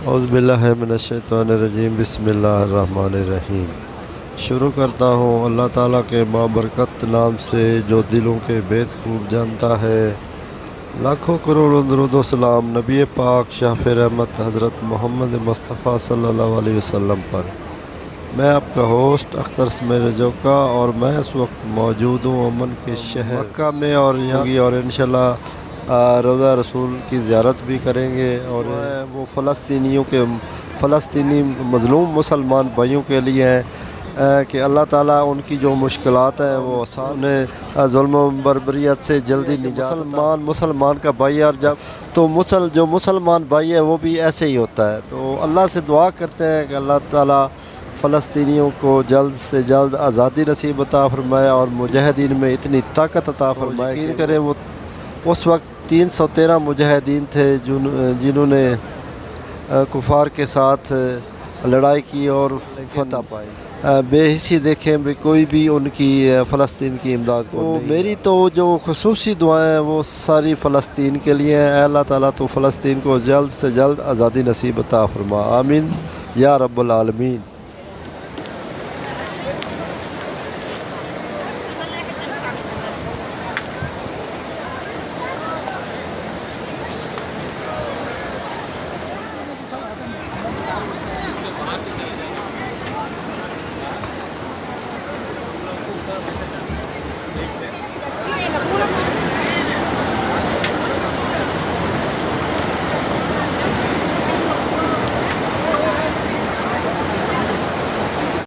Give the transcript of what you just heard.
औज़ुबिल्लाहि मिनश्शैतानिर्रजीम बिस्मिल्लाहिर्रहमानिर्रहीम। शुरू करता हूँ अल्लाह ताला के बाबरकत नाम से जो दिलों के भेद खूब जानता है। लाखों करोड़ों दुरूद व सलाम नबी पाक शाफ़े रहमत हज़रत मोहम्मद मुस्तफ़ा सल्लल्लाहु अलैहि वसल्लम पर। मैं आपका होस्ट अख्तर समीर जोका और मैं इस वक्त मौजूद हूँ अमन के शहर मक्का में और यहाँ और इंशाल्लाह रोज़ा रसूल की ज़ियारत भी करेंगे। और वो फ़लस्तीनी मज़लूम मुसलमान भाइयों के लिए हैं कि अल्लाह ताला उनकी जो मुश्किलात हैं वो आसान ज़ुल्म बर्बरियत से जल्दी निजात। मुसलमान का भाई और जब तो जो मुसलमान भाई है वो भी ऐसे ही होता है। तो अल्लाह से दुआ करते हैं कि अल्लाह ताला फ़लस्तीनियों को जल्द से जल्द आज़ादी नसीब अता फ़रमाए और मुजाहिदीन में इतनी ताकत अता फ़रमाए। यकीन करें वो उस वक्त 313 मुजाहिदीन थे जिन्होंने कुफार के साथ लड़ाई की और फतह पाई। बेहिसी देखें भी कोई भी उनकी फ़लस्तीन की इमदाद को मेरी तो जो ख़ुसूसी दुआएं हैं वो सारी फ़लस्तीन के लिए हैं। अल्लाह ताला तो फ़लस्तीन को जल्द से जल्द आज़ादी नसीब अता फ़रमा, आमीन या रब्बुल आलमीन।